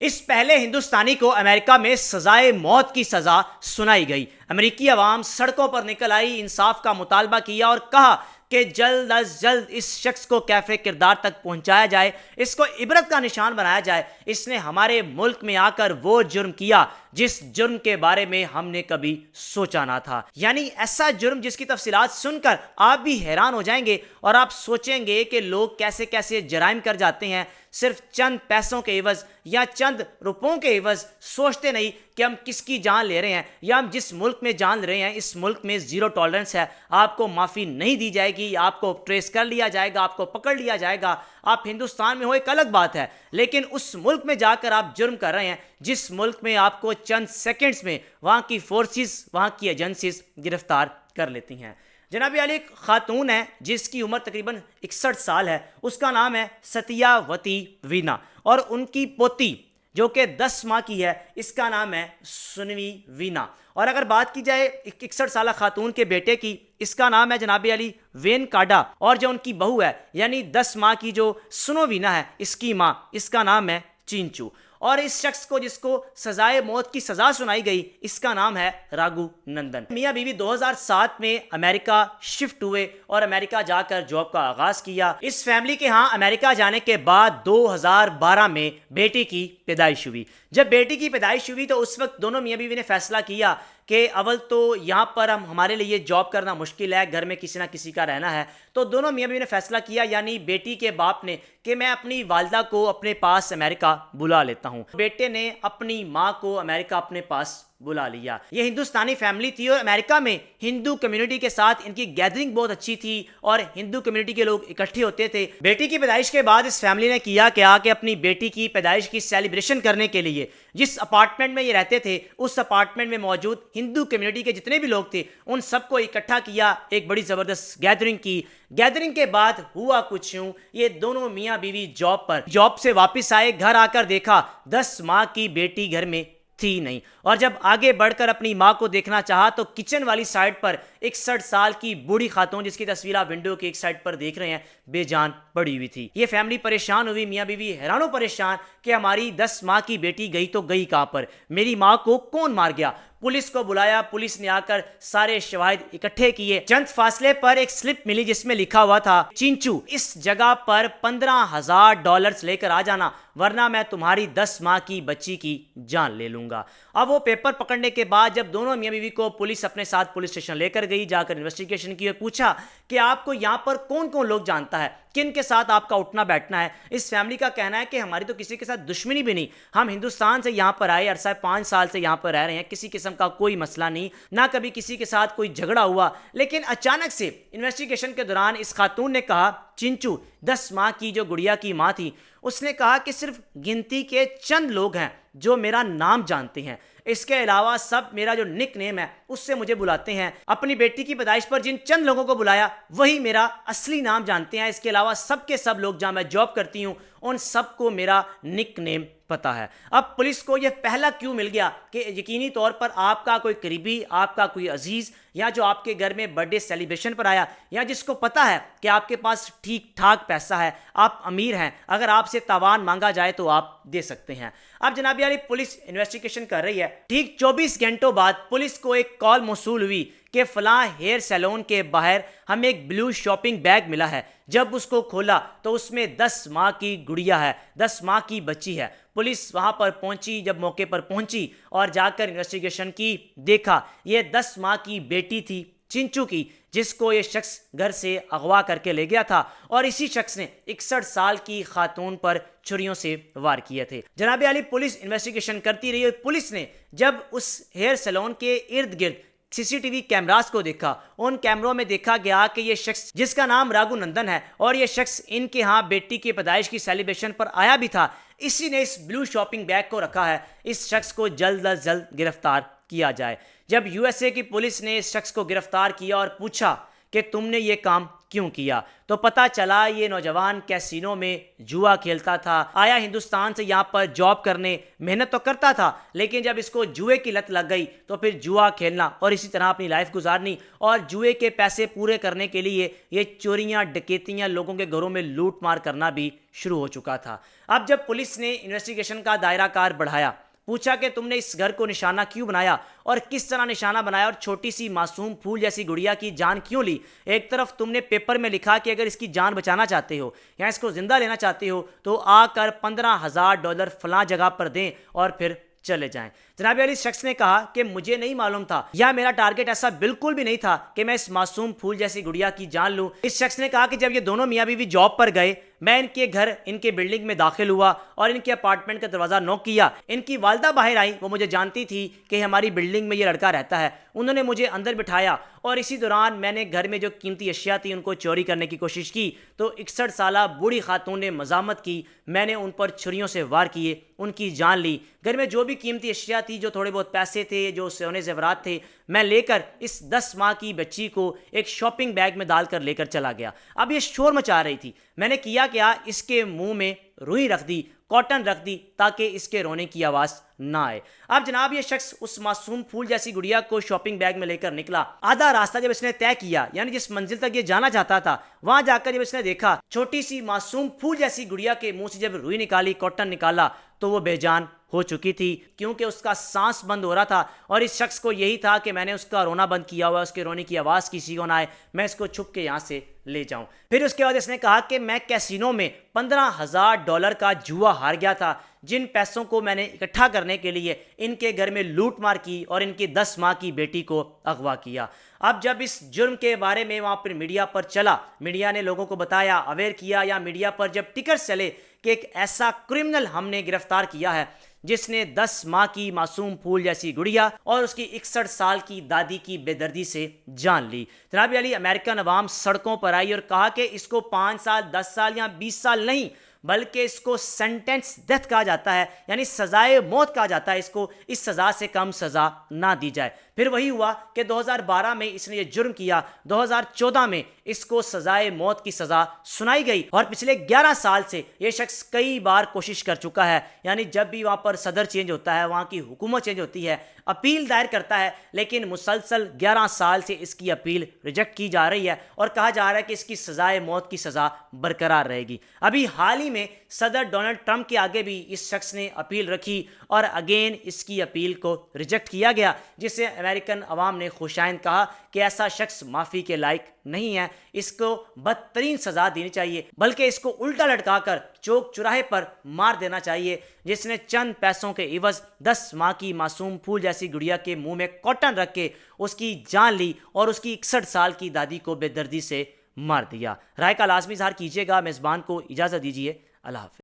اس پہلے ہندوستانی کو امریکہ میں سزائے موت کی سزا سنائی گئی۔ امریکی عوام سڑکوں پر نکل آئی، انصاف کا مطالبہ کیا اور کہا کہ جلد از جلد اس شخص کو کیفے کردار تک پہنچایا جائے، اس کو عبرت کا نشان بنایا جائے۔ اس نے ہمارے ملک میں آ کر وہ جرم کیا جس جرم کے بارے میں ہم نے کبھی سوچا نہ تھا، یعنی ایسا جرم جس کی تفصیلات سن کر آپ بھی حیران ہو جائیں گے اور آپ سوچیں گے کہ لوگ کیسے کیسے جرائم کر جاتے ہیں صرف چند پیسوں کے عوض یا چند روپوں کے عوض۔ سوچتے نہیں کہ ہم کس کی جان لے رہے ہیں یا ہم جس ملک میں جان لے رہے ہیں اس ملک میں زیرو ٹالرنس ہے، آپ کو معافی نہیں دی جائے گی، آپ کو ٹریس کر لیا جائے گا، آپ کو پکڑ لیا جائے گا۔ آپ ہندوستان میں ہو ایک الگ بات ہے، لیکن اس ملک میں جا کر آپ جرم کر رہے ہیں جس ملک میں آپ کو چند سیکنڈز میں وہاں کی فورسز، وہاں کی ایجنسیز گرفتار کر لیتی ہیں۔ جناب علی ایک خاتون ہے جس کی عمر تقریباً 61 سال ہے، اس کا نام ہے ستیا وتی وینا، اور ان کی پوتی جو کہ 10 ماہ کی ہے اس کا نام ہے سنوی وینا۔ اور اگر بات کی جائے 61 سالہ خاتون کے بیٹے کی، اس کا نام ہے جناب علی وین کاڈا، اور جو ان کی بہو ہے یعنی 10 ماہ کی جو سنو وینا ہے اس کی ماں، اس کا نام ہے چینچو۔ اور اس شخص کو جس کو سزائے موت کی سزا سنائی گئی اس کا نام ہے راگو نندن۔ میاں بیوی 2007 میں امریکہ شفٹ ہوئے اور امریکہ جا کر جاب کا آغاز کیا۔ اس فیملی کے ہاں امریکہ جانے کے بعد 2012 میں بیٹی کی پیدائش ہوئی۔ جب بیٹی کی پیدائش ہوئی تو اس وقت دونوں میاں بیوی نے فیصلہ کیا کہ اول تو یہاں پر ہمارے لیے جاب کرنا مشکل ہے، گھر میں کسی نہ کسی کا رہنا ہے، تو دونوں میاں بیوی نے فیصلہ کیا، یعنی بیٹی کے باپ نے، کہ میں اپنی والدہ کو اپنے پاس امریکہ بلا لیتا ہوں۔ بیٹے نے اپنی ماں کو امریکہ اپنے پاس بلا لیا۔ یہ ہندوستانی فیملی تھی اور امریکہ میں ہندو کمیونٹی کے ساتھ ان کی گیدرنگ بہت اچھی تھی اور ہندو کمیونٹی کے لوگ اکٹھے ہوتے تھے۔ بیٹی کی پیدائش کے بعد اس فیملی نے کیا کہ آ کے اپنی بیٹی کی پیدائش کی سیلیبریشن کرنے کے لیے جس اپارٹمنٹ میں یہ رہتے تھے اس اپارٹمنٹ میں موجود ہندو کمیونٹی کے جتنے بھی لوگ تھے ان سب کو اکٹھا کیا، ایک بڑی زبردست گیدرنگ کی۔ گیدرنگ کے بعد ہوا کچھ یوں، یہ دونوں میاں بیوی جاب سے واپس آئے، گھر آ کر دیکھا 10 ماہ کی بیٹی گھر میں تھی نہیں، اور جب آگے بڑھ کر اپنی ماں کو دیکھنا چاہا تو کچن والی سائڈ پر 61 سال کی بوڑھی خاتون جس کی تصویر آپ ونڈو کی ایک سائڈ پر دیکھ رہے ہیں بے جان پڑی ہوئی تھی۔ یہ فیملی پریشان ہوئی، میاں بیوی حیران و پریشان کہ ہماری 10 ماہ کی بیٹی گئی تو گئی کہاں پر، میری ماں کو کون مار گیا؟ پولیس کو بلایا، پولیس نے آ کر سارے شواہد اکٹھے کیے۔ چند فاصلے پر ایک سلپ ملی جس میں لکھا ہوا تھا چینچو اس جگہ پر $15,000 لے کر آ جانا ورنہ میں تمہاری 10 ماہ کی بچی کی جان لے لوں گا۔ اب وہ پیپر پکڑنے کے بعد جب دونوں میاں بیوی کو پولیس اپنے ساتھ پولیس اسٹیشن لے کر گئی، جا کر انویسٹیگیشن کی اور پوچھا کہ آپ کو یہاں پر کون کون لوگ جانتا ہے، کن کے ساتھ آپ کا اٹھنا بیٹھنا ہے۔ اس فیملی کا کہنا ہے کہ ہماری تو کسی کے ساتھ دشمنی بھی نہیں، ہم ہندوستان سے یہاں پر آئے، عرصہ 5 سال سے یہاں پر رہ رہے ہیں، کسی قسم کا کوئی مسئلہ نہیں، نہ کبھی کسی کے ساتھ کوئی جھگڑا ہوا۔ لیکن اچانک سے انویسٹیگیشن کے دوران اس خاتون نے کہا، چنچو 10 ماہ کی جو گڑیا کی ماں تھی، اس نے کہا کہ صرف گنتی کے چند لوگ ہیں جو میرا نام جانتے ہیں، اس کے علاوہ سب میرا جو نک نیم ہے اس سے مجھے بلاتے ہیں۔ اپنی بیٹی کی پیدائش پر جن چند لوگوں کو بلایا وہی میرا اصلی نام جانتے ہیں، اس کے علاوہ سب کے سب لوگ جہاں میں جاب کرتی ہوں ان سب کو میرا نک نیم پتا ہے۔ اب پولیس کو یہ پہلا کیوں مل گیا کہ یقینی طور پر آپ کا کوئی قریبی، آپ کا کوئی عزیز یا جو آپ کے گھر میں برتھ ڈے سیلیبریشن پر آیا یا جس کو پتا ہے کہ آپ کے پاس ٹھیک ٹھاک پیسہ ہے، آپ امیر ہیں، اگر آپ سے تاوان مانگا جائے تو آپ دے سکتے ہیں۔ اب جناب علی پولیس انویسٹیگیشن کر رہی ہے۔ ٹھیک 24 گھنٹوں بعد پولیس کو ایک کال موصول ہوئی کہ فلاں ہیئر سیلون کے باہر ہمیں ایک بلو شاپنگ بیگ ملا ہے۔ جب اس کو کھولا تو اس میں 10 ماہ کی گڑیا ہے، 10 ماہ کی بچی ہے۔ پولیس وہاں پر پہنچی، جب موقع پر پہنچی اور جا کر انویسٹیگیشن کی، دیکھا یہ 10 ماہ کی بیٹی تھی چنچو کی جس کو یہ شخص گھر سے اغوا کر کے لے گیا تھا، اور اسی شخص نے 61 سال کی خاتون پر چھریوں سے وار کیے تھے۔ جناب علی پولیس انویسٹیگیشن کرتی رہی اور پولیس نے جب اس ہیئر سیلون کے ارد گرد CCTV کیمراز کو دیکھا، ان کیمروں میں دیکھا گیا کہ یہ شخص جس کا نام راگو نندن ہے اور یہ شخص ان کے ہاں بیٹی کی پیدائش کی سیلیبریشن پر آیا بھی تھا، اسی نے اس بلو شاپنگ بیگ کو رکھا ہے۔ اس شخص کو جلد از جلد گرفتار کیا جائے۔ جب USA کی پولیس نے اس شخص کو گرفتار کیا اور پوچھا کہ تم نے یہ کام کیوں کیا؟ تو پتہ چلا یہ نوجوان کیسینو میں جوا کھیلتا تھا، آیا ہندوستان سے یہاں پر جاب کرنے، محنت تو کرتا تھا، لیکن جب اس کو جوئے کی لت لگ گئی تو پھر جوا کھیلنا اور اسی طرح اپنی لائف گزارنی، اور جوئے کے پیسے پورے کرنے کے لیے یہ چوریاں، ڈکیتیاں، لوگوں کے گھروں میں لوٹ مار کرنا بھی شروع ہو چکا تھا۔ اب جب پولیس نے انویسٹیگیشن کا دائرہ کار بڑھایا، پوچھا کہ تم نے اس گھر کو نشانہ کیوں بنایا اور کس طرح نشانہ بنایا اور چھوٹی سی معصوم پھول جیسی گڑیا کی جان کیوں لی؟ ایک طرف تم نے پیپر میں لکھا کہ اگر اس کی جان بچانا چاہتے ہو یا اس کو زندہ لینا چاہتے ہو تو آ کر $15,000 فلاں جگہ پر دیں اور پھر چلے جائیں۔ جناب علی، اس شخص نے کہا کہ مجھے نہیں معلوم تھا یا میرا ٹارگٹ ایسا بالکل بھی نہیں تھا کہ میں اس معصوم پھول جیسی گڑیا کی جان لوں۔ اس شخص نے کہا کہ جب یہ دونوں میاں بیوی جاب پر گئے، میں ان کے گھر، ان کے بلڈنگ میں داخل ہوا اور ان کے اپارٹمنٹ کا دروازہ نوک کیا۔ ان کی والدہ باہر آئی، وہ مجھے جانتی تھی کہ ہماری بلڈنگ میں یہ لڑکا رہتا ہے۔ انہوں نے مجھے اندر بٹھایا اور اسی دوران میں نے گھر میں جو قیمتی اشیاء تھی ان کو چوری کرنے کی کوشش کی تو 61 سالہ بوڑھی خاتون نے مزاحمت کی۔ میں نے ان پر چھریوں سے وار کیے، ان کی جان لی۔ گھر میں جو بھی قیمتی اشیاء تھی، جو تھوڑے بہت پیسے تھے، جو سونے زیورات تھے، میں لے کر اس 10 ماہ کی بچی کو ایک شاپنگ بیگ میں ڈال کر لے کر چلا گیا۔ اب یہ شور مچا رہی تھی۔ میں نے کیا اس کے منہ میں روئی رکھ دی، کاٹن رکھ دی تاکہ اس کے رونے کی آواز نہ آئے۔ اب جناب یہ شخص اس معصوم پھول جیسی گڑیا کو شاپنگ بیگ میں لے کر نکلا۔ آدھا راستہ جب اس نے طے کیا، یعنی جس منزل تک یہ جانا چاہتا تھا، وہاں جا کر جب اس نے دیکھا چھوٹی سی معصوم پھول جیسی گڑیا کے منہ سے جب روئی نکالی، کاٹن نکالا، تو وہ بے جان ہو چکی تھی کیونکہ اس کا سانس بند ہو رہا تھا اور اس شخص کو یہی تھا کہ میں نے اس کا رونا بند کیا ہوا ہے، اس کے رونے کی آواز کسی کو نہ آئے، میں اس کو چھپ کے یہاں سے لے جاؤں۔ پھر اس کے بعد اس نے کہا کہ میں کیسینو میں $15,000 کا جوا ہار گیا تھا، جن پیسوں کو میں نے اکٹھا کرنے کے لیے ان کے گھر میں لوٹ مار کی اور ان کی 10 ماہ کی بیٹی کو اغوا کیا۔ اب جب اس جرم کے بارے میں وہاں پر میڈیا پر چلا، میڈیا نے لوگوں کو بتایا، اویئر کیا، یا میڈیا پر جب ٹکرز چلے کہ ایک ایسا کرمنل ہم نے گرفتار کیا ہے جس نے 10 ماہ کی معصوم پھول جیسی گڑیا اور اس کی 61 سال کی دادی کی بے دردی سے جان لی۔ جناب علی، امریکن عوام سڑکوں پر آئی اور کہا کہ اس کو 5 سال، 10 سال یا 20 سال نہیں، بلکہ اس کو سینٹنس ڈیتھ کہا جاتا ہے، یعنی سزائے موت کہا جاتا ہے۔ اس کو اس سزا سے کم سزا نہ دی جائے۔ پھر وہی ہوا کہ 2012 میں اس نے یہ جرم کیا، 2014 میں اس کو سزائے موت کی سزا سنائی گئی، اور پچھلے 11 سال سے یہ شخص کئی بار کوشش کر چکا ہے، یعنی جب بھی وہاں پر صدر چینج ہوتا ہے، وہاں کی حکومت چینج ہوتی ہے، اپیل دائر کرتا ہے، لیکن مسلسل 11 سال سے اس کی اپیل ریجیکٹ کی جا رہی ہے اور کہا جا رہا ہے کہ اس کی سزائے موت کی سزا برقرار رہے گی۔ ابھی حال ہی میں صدر ڈونلڈ ٹرمپ کے آگے بھی اس شخص نے اپیل رکھی اور اگین اس کی اپیل کو ریجیکٹ کیا گیا، جسے امریکن عوام نے خوشائند کہا کہ ایسا شخص معافی کے لائق نہیں ہے، اس کو بدترین سزا دینی چاہیے، بلکہ اس کو الٹا لٹکا کر چوک چوراہے پر مار دینا چاہیے، جس نے چند پیسوں کے عوض 10 ماہ کی معصوم پھول جیسی گڑیا کے منہ میں کاٹن رکھ کے اس کی جان لی اور اس کی 61 سال کی دادی کو بے دردی سے مار دیا۔ رائے کا لازمی اظہار کیجیے گا۔ میزبان کو اجازت دیجیے۔ اللہ حافظ۔